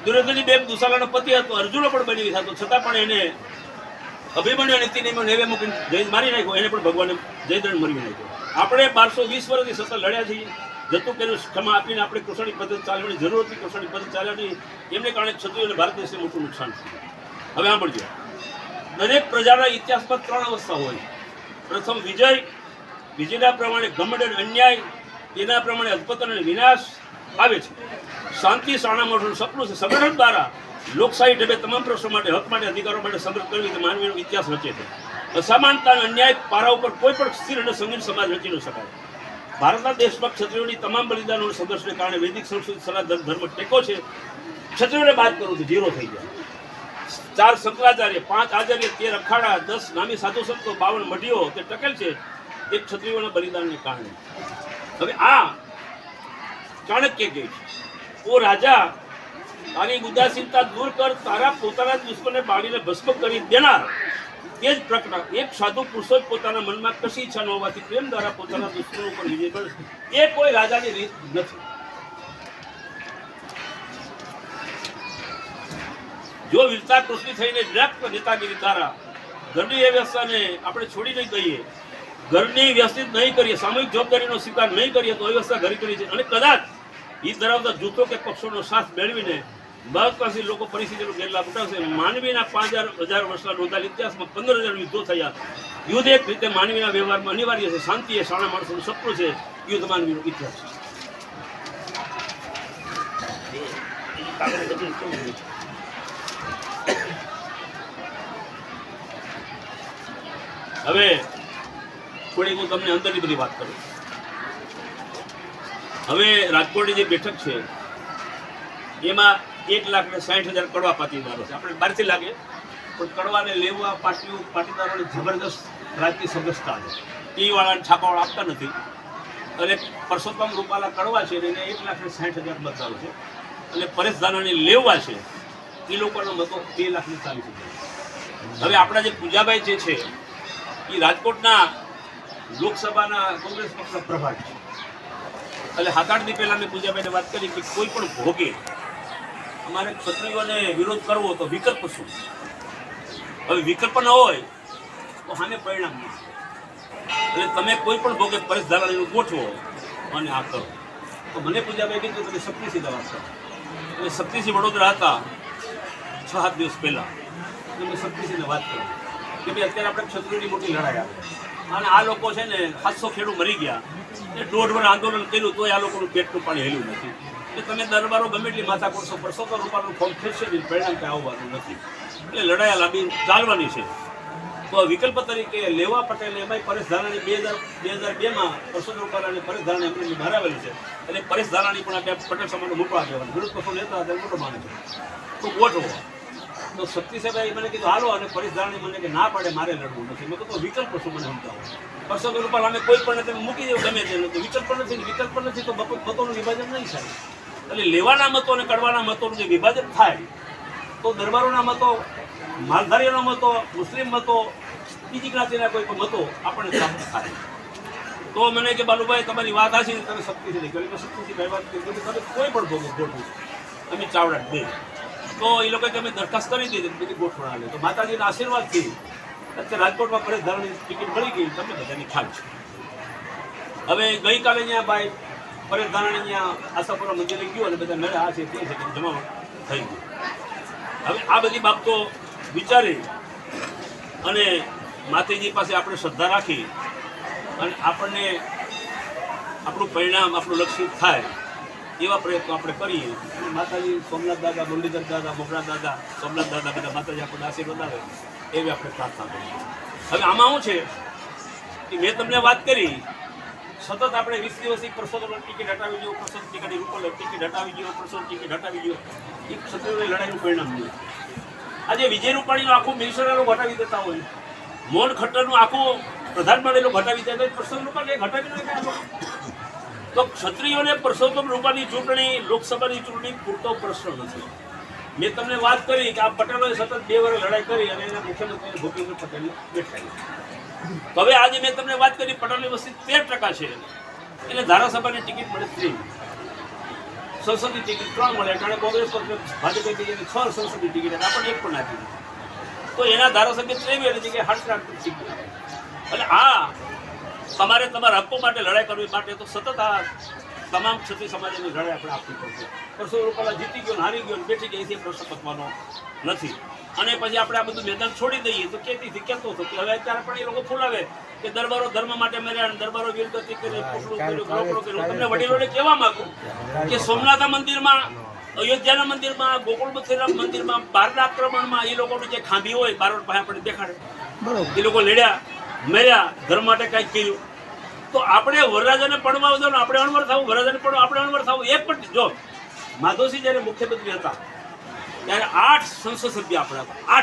દુર્યોધનની બેન દુશાલાનો પતિ હતો. અર્જુનનો પણ બનેવી હતો, છતાં પણ એને અભિમન્યુ નીતિ નિયમો નેવે મૂકીને જય મારી નાખ્યો. એને પણ ભગવાને જયદ્રથ મરી નાખ્યો. આપણે 1220 વર્ષથી સતત લડ્યા છીએ. જતું કર્યું, ક્ષમા આપીને આપણે કૃષ્ણની પદ્ધતિ ચાલવાની જરૂર હતી. કૃષ્ણની પદ્ધતિ ચાલ્યા નહીં, એમને કારણે ક્ષત્રિયોને ભારત દેશને મોટું નુકસાન થયું. હવે સાંભળજો, દરેક પ્રજાના ઇતિહાસમાં 3 અવસ્થા હોય. પ્રથમ વિજય, વિજયના પ્રમાણે ઘમંડ અને અન્યાય, તેના પ્રમાણે અધપતન અને વિનાશ આવે છે. શાંતિ શાણા મોટું સપનું છે. સંગઠન દ્વારા લોકશાહી ઢબે તમામ પ્રશ્નો માટે, હક માટે, અધિકારો માટે સંઘર્ષ કરવી તે માનવીનો ઇતિહાસ રચે છે. અસમાનતા અને અન્યાય પારા ઉપર કોઈ પણ સ્થિર અને સંગીન સમાજ રચી ન શકાય. ભારતના દેશમાં ક્ષત્રિયોની તમામ બલિદાનો અને સંઘર્ષને કારણે વૈદિક સંસ્કૃતિ સનાતન ધર્મ ટેકો છે. ક્ષત્રિયોને બાદ કરું તો 0 થઈ ગયા. 4 શંકરાચાર્ય, 5 આચાર્ય, 13 અખાડા, 10 નામી સાધુ સંતો, 52 મઢીઓ તે ટકેલ છે તે ક્ષત્રિયોના બલિદાનને કારણે. હવે આ ચાણક્ય કહે છે, ઓ રાજા, તારી ઉદાસીનતા દૂર કર, તારા પોતાના દુશ્મનને બાળીને ભસ્મ કરી દેનાર તે જ પ્રકટા એક સાધુ પુરુષો જ પોતાના મનમાં કશી ઈચ્છા ન હોવાથી પ્રેમ દ્વારા પોતાના દુશ્મનો ઉપર વિજય કરે. એ કોઈ રાજાની રીત નથી. જો વીરતા કૃષ્ણ થઈને ડાયરેક્ટ નેતાગીરી દ્વારા ઘરની એ વ્યવસ્થાને આપણે છોડી નહીં દઈએ, ઘરની વ્યવસ્થિત નહીં કરીએ, સામૂહિક જવાબદારીનો સ્વીકાર નહીં કરીએ તો વ્યવસ્થા ઘરી કરી છે. અને કદાચ હિત ધરાવતા જૂથો કે પક્ષોનો સાથ મેળવીને બહુતકાસી લોકો પરિસ્થિતિનો ગેરલાભ ઉઠાવશે. માનવીના 5000 વર્ષના નોંધાયેલ ઇતિહાસમાં 15000 યુદ્ધો થયા. યુદ્ધ એક રીતે માનવીના વ્યવહારમાં અનિવાર્ય છે. શાંતિ એ શાણા માણસોનું સપનું છે. યુદ્ધ માનવીનો ઇતિહાસ છે. હવે થોડી હું તમને અંદરની બધી વાત કરું. હવે રાજકોટની જે બેઠક છે એમાં 1,60,000 કડવા પાટીદારો છે. આપણે બહારથી લાગે પણ કડવાને લેવા પાટીદારોને જબરદસ્ત રાજકીય સગસ્તા છે. ટી વાળાને છાપાવાળા આપતા નથી. અને પરસોત્તમ રૂપાલા કડવા છે એને 1,60,000 મતદારો છે. અને પરેશ ધાનાને લેવા છે એ લોકોનો મતો 2,40,000. હવે આપણા જે પૂજાભાઈ જે છે એ રાજકોટના લોકસભાના કોંગ્રેસ પક્ષના પ્રભારી છે. એટલે 7-8 દી પહેલા મેં પૂજાભાઈને વાત કરી કે કોઈ પણ ભોગે અમારે ક્ષત્રિયોને વિરોધ કરવો તો વિકલ્પ શું? હવે વિકલ્પ ન હોય તો સામે પરિણામ નહીં. એટલે તમે કોઈ પણ ભોગે પરેશ ધાનાણીનું ગોઠવો અને આ કરો. તો મને પૂજાભાઈ કીધું તમે શક્તિસિંહ દવા કરો. એટલે શક્તિસિંહ વડોદરા હતા, 6-7 દિવસ પહેલાં મેં શક્તિસિંહને વાત કરી કે ભાઈ અત્યારે આપણે ક્ષત્રિયોની મોટી લડાઈ આવે અને આ લોકો છે ને 700 ખેડૂત મરી ગયા એ 1.5 વર્ષ આંદોલન કર્યું તોય આ લોકોનું પેટનું પાણી હેલ્યું નથી. એટલે તમે દરબારો ગમે એટલી માથા કરશો પરસોત્તમ રૂપાલાનું ફોર્મ ખેંચશે નહીં, પરિણામ કંઈ આવવાનું નથી. એટલે લડાઈ લાંબી ચાલવાની છે. તો વિકલ્પ તરીકે લેવા પટેલ એમાંય પરેશ ધાનાણી 2002માં પરસોત્તમ રૂપાલા અને પરેશ ધાનાણી એમની ભરાવેલી છે. એટલે પરેશ ધાનાણી પણ આપણે પટેલ સમાજનો મોટો આગેવાન વિરોધ પક્ષો નેતા હતા મોટો માને છે. તો ગોઠવો તો શક્તિ સાહેબ મને કીધું હાલો, અને પરેશ ધાનાણી મને કે ના પાડે મારે લડવું નથી. મેં કીધું વિકલ્પ શું મને સમજાવો. પરસોત્તમ રૂપાલા અમે કોઈ પણ તમે મૂકી દેવું ગમે તે નથી, વિકલ્પ નથી તો મતોનું વિભાજન નહીં થાય. એટલે લેવાના મતો અને કડવાના મતોનું જે વિભાજન થાય તો દરબારોના મતો, માલધારીઓના મતો, મુસ્લિમ મતો, બીજી જ્ઞાતિના કોઈ પણ મતો આપણને પ્રાપ્ત થાય. તો મને કે બાલુભાઈ તમારી વાત હાચી, તમે શક્તિસિંહ કરી શક્તિસિંહ વાત કરી તમે કોઈ પણ ભોગો ગોઠવું અમે ચાવડા દે. તો એ લોકોએ અમે દરખાસ્ત કરી દીધી બધી ગોઠવણ આવે. તો માતાજીના આશીર્વાદથી અત્યારે રાજકોટમાં પરેશ ધાનાણીની ટિકિટ મળી ગઈ, તમને બધાની ખ્યાલ છે. હવે ગઈકાલે અહીંયા ભાઈ પરેશ ધાનાણી અહીંયા આશાપુરા મંદિરે ગયો અને બધા મેળા આ છે તે છે જમાવટ થઈ ગયું. હવે આ બધી બાબતો વિચારી અને માતાજી પાસે આપણે શ્રદ્ધા રાખી અને આપણને આપણું પરિણામ આપણું લક્ષિત થાય એવા પ્રયત્નો આપણે કરીએ. માતાજી સોમનાથ દાદા, મુરલીધર દાદા, મોગરા દાદા, સોમનાથ દાદા બધા માતાજી આપણને આશીર્વાદ આવે એવી આપણે પ્રાર્થના કરીએ. હવે આમાં શું છે કે મેં તમને વાત કરી સતત આપણે 20 દિવસથી પરસોત્તમ ટિકિટ હટાવી ગયો, પરસોત્તમ ટિકિટ રૂપાલા ટિકિટ હટાવી ગયો, પરસોત્તમ ટિકિટ હટાવી ગયો. એક ક્ષત્રિયોની લડાઈનું પરિણામ નહીં. આજે વિજય રૂપાણીનું આખું મિનિસ્ટર લોકો હટાવી દેતા હોય, મોહન ખટ્ટરનું આખું પ્રધાનમંત્રી લોકો હટાવી દેતા હોય, પરસોત્તમ રૂપાલા હટાવી દેતા. તો ક્ષત્રિયોને પરસોત્તમ રૂપાલાની ચૂંટણી, લોકસભાની ચૂંટણી પૂરતો પ્રશ્ન નથી. મેં તમને વાત કરી કે આ પટેલોએ સતત 2 વર્ષ લડાઈ કરી અને એના મુખ્યમંત્રી ભૂપેન્દ્ર પટેલને બેઠાવી. હવે આજે મેં તમને વાત કરી પટેલની વસ્તી 13% છે, એટલે ધારાસભાની ટિકિટ મળે 3, સંસદની ટિકિટ 3 મળે. કારણ કોંગ્રેસ પક્ષ ભાજપે 6 સંસદની ટિકિટ આપણને 1 પણ આપી દીધી. તો એના ધારાસભ્ય 23 જગ્યાએ 8 ટિકિટ. એટલે આ તમારે તમારા હક્કો માટે લડાઈ કરવી માટે તો સતત આ તમામ ક્ષત્રિય સમાજની લડાઈ આપણે આપવી પડશે. પરસોત્તમ રૂપાલા જીતી ગયો, હારી ગયો, બેઠી ગઈ છે, પ્રશ્ન પતવાનો નથી. અને પછી આપણે આ બધું મેદાન છોડી દઈએ તો કેતીથી કેતો થતો. હવે અત્યારે પણ એ લોકો ફૂલાવે કે દરબારો ધર્મ માટે મર્યા, દરબારો વીરગતિ કરી, પૂછડું કર્યું, રોકડો કર્યો. તમને વડીલોને કહેવા માંગુ કે સોમનાથ મંદિરમાં, અયોધ્યાના મંદિરમાં, ગોકુળ મંદિરમાં 12 આક્રમણમાં એ લોકોની જે ખાંભી હોય બારોટ પાસે આપણને દેખાડે. એ લોકો લડ્યા, મર્યા, ધર્મ માટે કંઈક કર્યું. તો આપણે વરરાજાને પડવા દો ને, આપણે અણવર થવું, વરરાજાને પડવા આપણે અણવર થવું. એક પણ જો માધવસિંહ જ્યારે મુખ્યમંત્રી હતા ત્યારે 8 સંસદ સભ્ય આપણા હતા,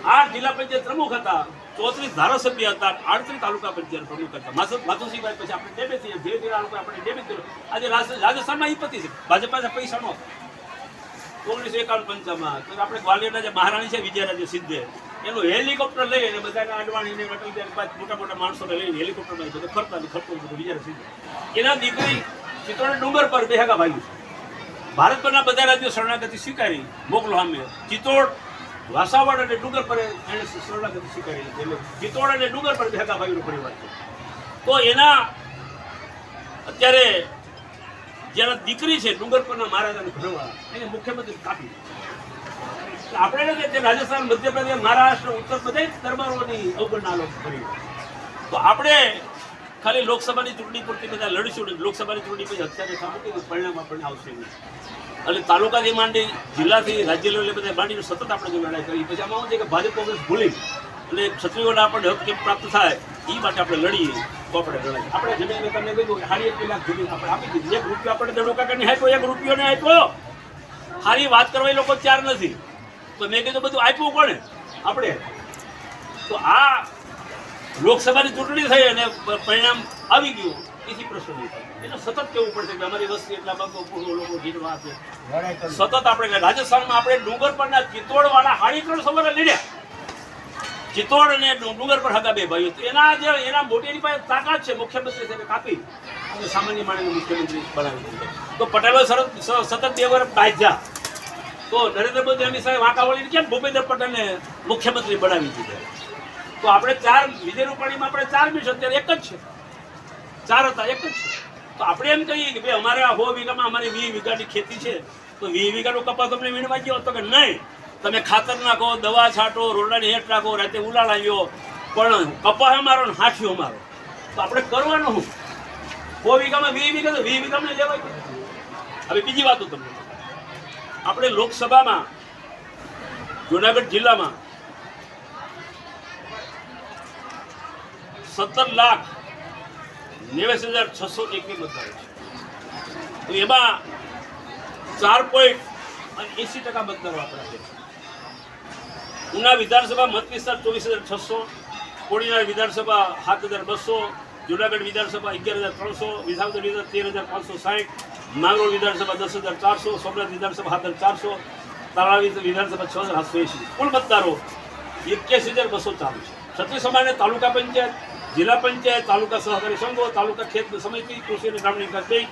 8 જિલ્લા પંચાયત પ્રમુખ હતા, 34 ધારાસભ્ય હતા, 38 તાલુકા પંચાયત પ્રમુખ હતા. માધવસિંહભાઈ પછી આપણે ડેબે થઈએ, ધીરે ધીરે આ લોકો આપણે ડેબે કર્યું. આજે રાજસ્થાનમાં એ પતિ છે, ભાજપ પાસે પૈસા નો 1951-55 તો આપણે ગ્વાલિયરના જે મહારાણી છે વિજયરાજે સિંધે એનું હેલિકોપ્ટર લઈ અને બધાને અડવાણીને મોટા મોટા માણસોને લઈને હેલિકોપ્ટરમાં બધું ફરતા વિજયરાજ સિંધે એના દીકરી ચિત્તોડ ડુંગર પર બેહગા ભાગ્યું છે. ભારતભરના બધા રાજ્યો શરણાગતિ સ્વીકારી મોકલો સામે. ચિત્તોડ, વાસાવડ અને ડુંગર પર એને શરણાગતિ સ્વીકારી. એટલે ચિત્તોડ અને ડુંગર પર બેહગા ભાગ્યુંનો પરિવાર છે. તો એના અત્યારે જેના દીકરી છે ડુંગર પરના મહારાજાને ઘરવાળા એને મુખ્યમંત્રી કાપી. આપણે રાજસ્થાન, મધ્યપ્રદેશ, મહારાષ્ટ્ર, ઉત્તર પ્રદેશ દરબારોની અવગણના લોકો કરી. તો આપણે ખાલી લોકસભાની ચૂંટણી પૂરતી બધા લડીશું ને લોકસભાની ચૂંટણી પછી અત્યારે સામે પરિણામ આપણને આવશે નહીં. એટલે તાલુકાથી માંડી, જિલ્લાથી, રાજ્ય લેવલે બધા માંડીને સતત આપણે જો લડાઈ કરી પછી આમાં શું છે કે ભાજપ કોંગ્રેસ ભૂલી અને ક્ષત્રિયોને આપણને હક કેમ પ્રાપ્ત થાય એ માટે આપણે લડીએ તો આપણે લડાઈ. આપણે જમીન તમને કીધું 1.5 લાખ જમીન આપણે આપી દીધી. 1 રૂપિયો આપણે ધડોકા કરીને આપ્યો, 1 રૂપિયો ને આપ્યો. સારી વાત કરવા એ લોકો તૈયાર નથી. તો મેં કીધું બધું આપ્યું કોણે? આપણે. તો આ લોકસભાની ચૂંટણી થઈ અને પરિણામ આવી ગયું એથી પ્રશ્ન નહીં થાય. એટલે સતત કહેવું પડશે કે અમારી વસ્તી એટલા ભાગો લોકો જીતવા છે. સતત આપણે રાજસ્થાનમાં આપણે ડુંગર પરના ચિત્તોડવાળા 3.5 સવારે લડ્યા. ચિત્તોડ અને ડુંગર પર હગા 2 ભાઈઓ. એના મોટીની પાસે તાકાત છે. મુખ્યમંત્રી સાહેબ કાપી અને સામાન્ય માણસને મુખ્યમંત્રી બનાવી દીધો. તો પટેલો સતત 2 વર્ષ બાંધ્યા. તો નરેન્દ્ર મોદી અમિત શાહે વાંકા વળીને કેમ ભૂપેન્દ્ર પટેલને મુખ્યમંત્રી બનાવી દીધા? તો આપણે 4 વિજય રૂપાણીમાં આપણે 4 મિનિટ અત્યારે 1 જ છે. 4 હતા 1 જ છે. તો આપણે એમ કહીએ કે ભાઈ અમારે 100 વીઘામાં અમારી 20 વીઘાની ખેતી છે તો 20 વીઘાનો કપાસ તમને વીણવા ગયો તો કે નહીં તમે ખાતર નાખો, દવા છાંટો, રોડલાની હેઠ રાખો, રાતે ઉલાળ આવ્યો, પણ કપાસ અમારો ને હાંઠિયો અમારો, તો આપણે કરવાનું શું? 100 વીઘામાં 20 વીઘા તો 20 વીઘામાં લેવાય. હવે બીજી વાતો તમને, આપણે લોકસભામાં જુનાગઢ જિલ્લામાં 17,89,601 મતદારો છે. તો એમાં 4.80% મતદારો આપણા છે. ઉના વિધાનસભા મત વિસ્તાર 24,600, કોડીનાર વિધાનસભા 7,200, જુનાગઢ વિધાનસભા 11,300, વિસાવદર વિધાનસભા 13,560, માંગરોળ વિધાનસભા 10,400, સોમનાથ વિધાનસભા 7,400, તાલાવી વિધાનસભા 6,780. કુલ મતદારો 81,240 છે. ક્ષત્રિય સમાજને તાલુકા પંચાયત, જિલ્લા પંચાયત, તાલુકા સહકારી સંઘો, તાલુકા ખેત સમિતિ, કૃષિ અને ગ્રામીણ વિકાસ બેંક,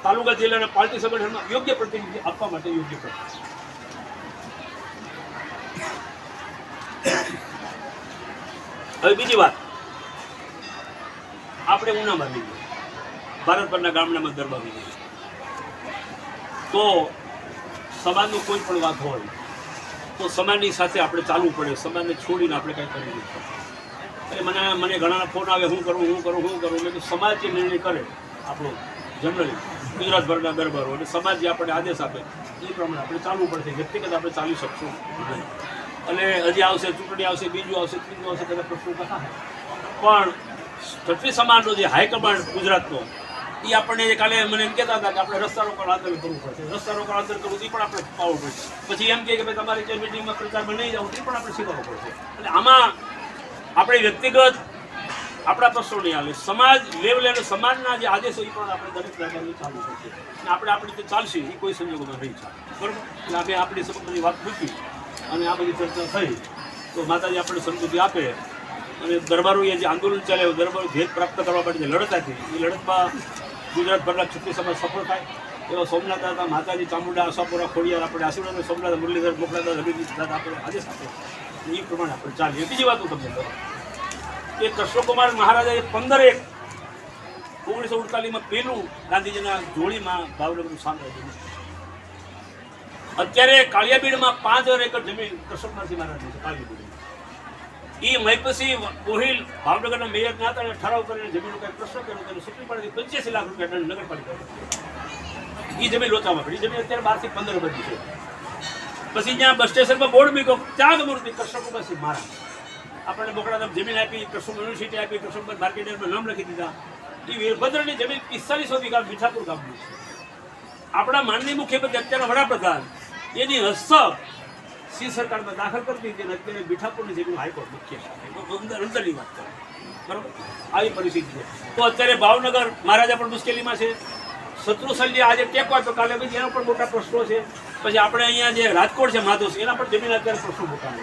તાલુકા જિલ્લાના પાર્ટી સંગઠનમાં યોગ્ય પ્રતિનિધિ આપવા માટે યોગ્ય પ્રતિનિધિ. હવે બીજી વાત, આપણે ઉનામાં લઈએ, ભારત પરના ગામડામાં દરબાર લઈએ, તો સમાજની કોઈ પણ વાત હોય તો સમાજની સાથે આપણે ચાલવું પડે. સમાજને છોડીને આપણે કાંઈ કરી નહીં શકીએ. મને ઘણા ફોન આવે, હું કરું. એટલે સમાજ જે નિર્ણય કરે આપણો જનરલી ગુજરાતભરના દરબારો અને સમાજ જે આપણને આદેશ આપે એ પ્રમાણે આપણે ચાલવું પડશે. વ્યક્તિગત આપણે ચાલી શકશું અને હજી આવશે, ચૂંટણી આવશે, બીજું આવશે, ત્રીજું આવશે, બધા પ્રશ્નો થશે. પણ ક્ષત્રિય સમાજનો જે હાઈકમાન્ડ ગુજરાતનો એ આપણને કાલે મને એમ કહેતા હતા કે આપણે રસ્તા રોકડ આંદોલન કરવું પડશે. રસ્તા રોકડ આંદોલન કરવું એ પણ આપણે પાવવું પડશે. પછી એમ કહે કે ભાઈ તમારી જે મિટિંગમાં પ્રચારમાં નહીં જવું એ પણ આપણે સ્વીકારવું પડશે. એટલે આમાં આપણે વ્યક્તિગત આપણા પ્રશ્નો નહીં આવે, સમાજ લેવલે અને સમાજના જે આદેશો એ પણ આપણે દરેક પ્રકારની ચાલુ પડશે. અને આપણે આપણી રીતે ચાલશે એ કોઈ સંજોગોમાં નહીં ચાલે. બરાબર? એટલે આપણે આપણી સમગ્રની વાત મૂકી અને આ બધી ચર્ચા થઈ તો માતાજી આપણને સમૃદ્ધિ આપે. અને દરબારોએ જે આંદોલન ચાલ્યું, દરબારો ભેદ પ્રાપ્ત કરવા માટે જે લડત હતી એ લડતમાં ગુજરાતભરના ક્ષત્રિય સમાજ સફળ થાય એવા સોમનાથ દાદા, માતાજી, ચામુંડા, આશાપુરા, ખોડિયાર આપણે આશીર્વાદ, સોમનાથ, મુરલીધર, મોકળાદાસ, હબીબી દાદા આપણે આદેશ આપે એ પ્રમાણે આપણે ચાલીએ. બીજી વાત હું તમને કહું કે કૃષ્ણકુમાર મહારાજાએ 15/1/1948 પહેલું ગાંધીજીના જોડીમાં ભાવનગરનું સામ્રાજ્ય. અત્યારે કાળિયાબીડમાં 5000 એકર જમીન કૃષ્ણકુમારસિંહ મહારાજની છે. કાળિયાબીડ એ મહિપતસિંહ ગોહિલ ભાવનગરના મેયરના હતા અને ઠરાવ કરીને જમીનનો કંઈક પ્રશ્ન કર્યો તેને સુપ્રીમ કોર્ટે 85 લાખ રૂપિયા દંડ નગરપાલિકા એ જમીન લોચામાં પડી. જમીન અત્યારે 12 થી 15 બધી છે. પછી જ્યાં બસ સ્ટેશનમાં બોર્ડ મૂક્યો ત્યાગ મૂર્તિ કૃષ્ણકુમારસિંહ મહારાજ. આપણને બોકડાધામ જમીન આપી, કૃષ્ણ યુનિવર્સિટી આપી, કૃષ્ણકુમાર માર્કેટમાં નામ લખી દીધા. એ વીરભદ્રની જમીન 4500 વીઘા મીઠાપુર ગામની છે. આપણા માનનીય મુખ્યમંત્રી અત્યારના વડાપ્રધાન એની હસ્તક સી સરકારમાં દાખલ કરી દીધી. અત્યારે મીઠાપુરની જમીન હાઈકોર્ટ મુખ્ય છે. અંદરની વાત કરે બરાબર, આવી પરિસ્થિતિ છે. તો અત્યારે ભાવનગર મહારાજા પણ મુશ્કેલીમાં છે. શત્રુસલ જે આજે ટેકો આપ્યો કાલે પછી એના પણ મોટા પ્રશ્નો છે. પછી આપણે અહીંયા જે રાજકોટ છે માધોસ એના પણ જમીન અત્યારે પ્રશ્નો મોટા છે.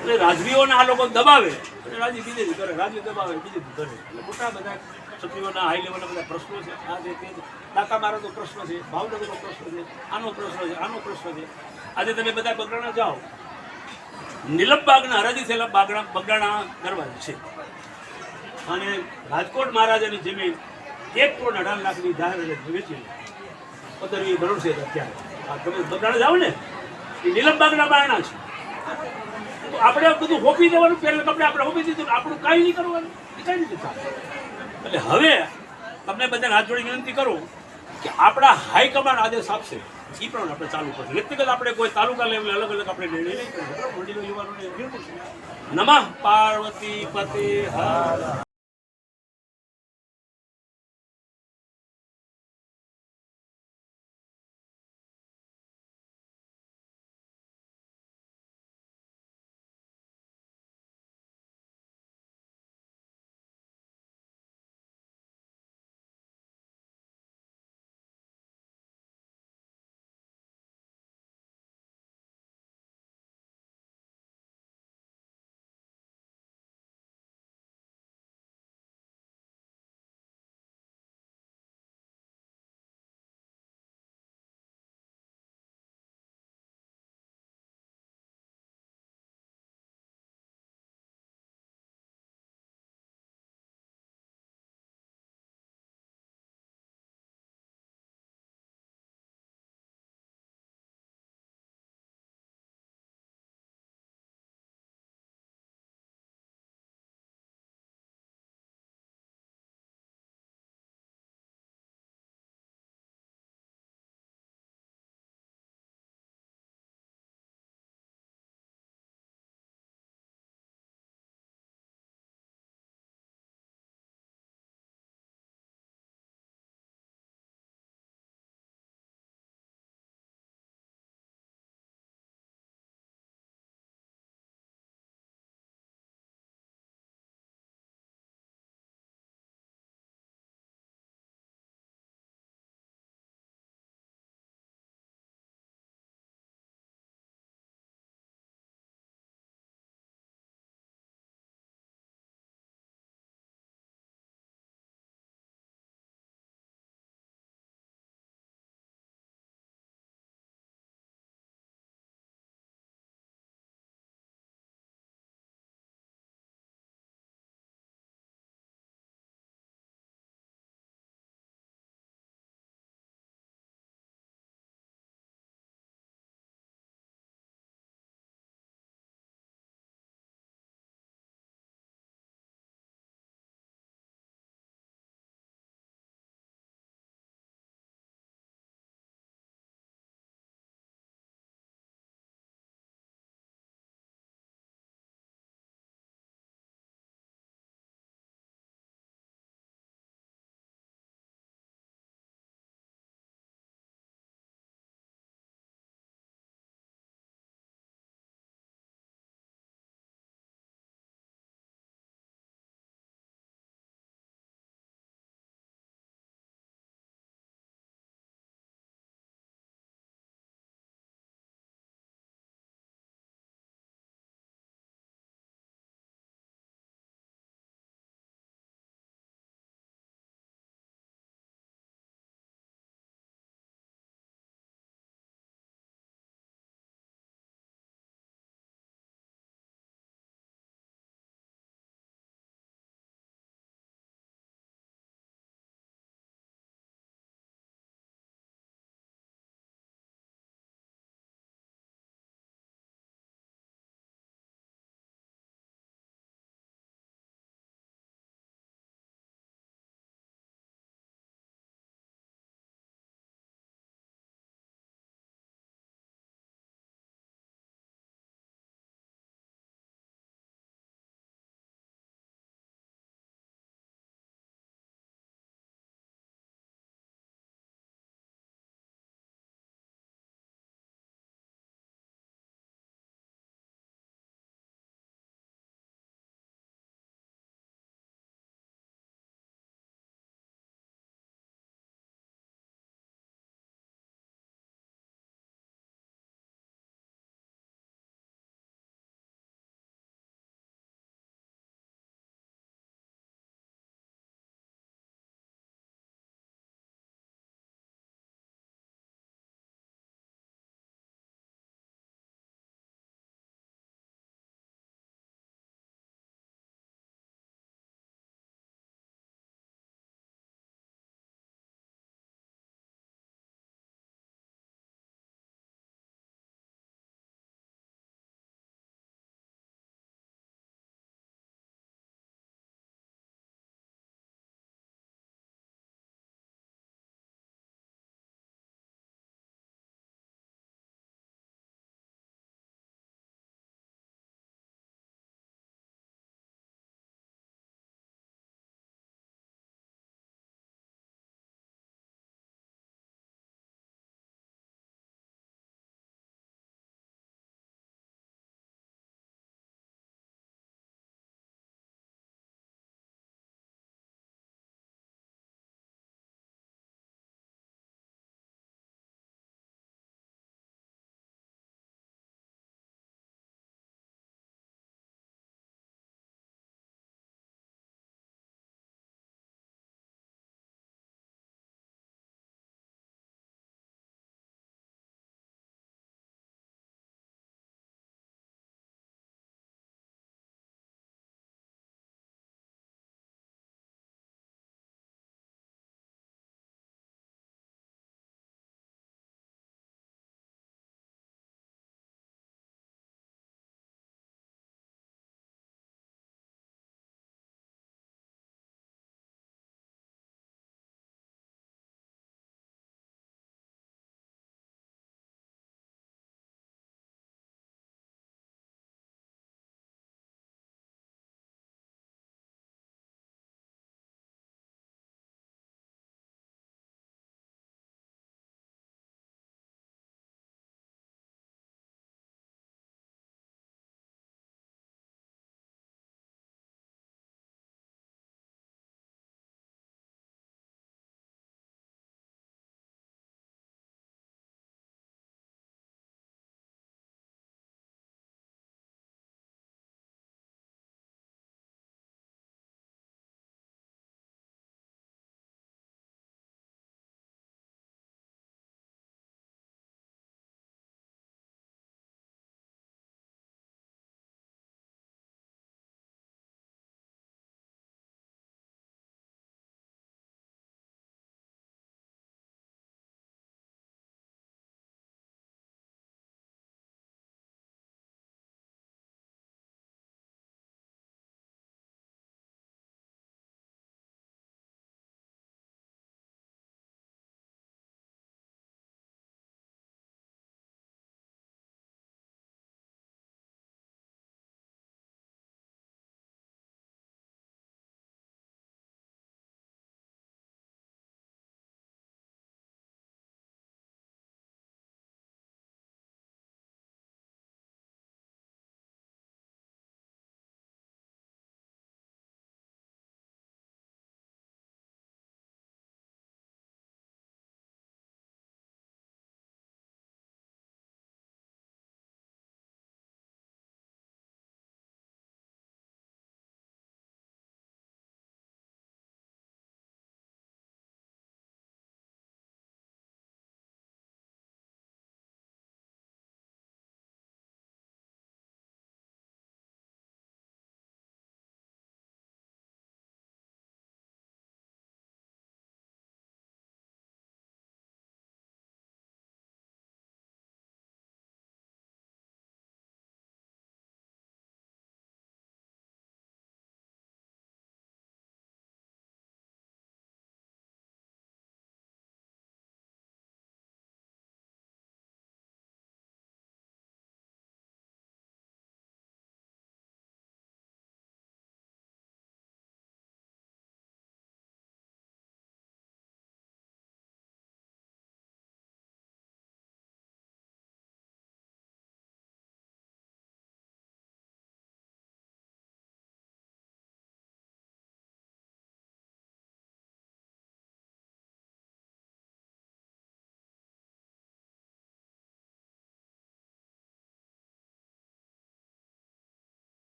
એટલે રાજવીઓને આ લોકો દબાવે અને રાજવી બીજેથી કરે, રાજવી દબાવે બીજેથી કરે. એટલે મોટા બધા ક્ષત્રિયોના હાઈ લેવલના બધા પ્રશ્નો છે. આ છે તે ડાકા મારાનો પ્રશ્ન છે, ભાવનગરનો પ્રશ્ન છે, આનો પ્રશ્ન છે, આનો પ્રશ્ન છે. આજે તમે બધા બગડાણા જાઓ, નીલમબાગના હરાજી થયેલા બગડાણા દરવાજા છે અને રાજકોટ મહારાજાની જમીન 1,18,00,000ની જાહેર વેચી 15 બરોડ છે. અત્યારે તમે બગડાણા જાઓ ને એ નીલમબાગના બાયણા છે. તો આપણે બધું હોપી દેવાનું, પહેલાં આપણે હોપી દીધું, આપણું કાંઈ નહીં કરવાનું, એ કાંઈ નથી ચાલે. એટલે હવે તમને બધાને હાથ જોડી વિનંતી કરું કે આપણા હાઈકમાન્ડ આદેશ આપશે એ પ્રમાણે આપણે ચાલુ પડશે. વ્યક્તિગત આપણે કોઈ તાલુકા લેવલે અલગ અલગ આપણે નિર્ણય નહીં કરીએ. વડીલો યુવાનોને નમઃ પાર્વતી પતે હર.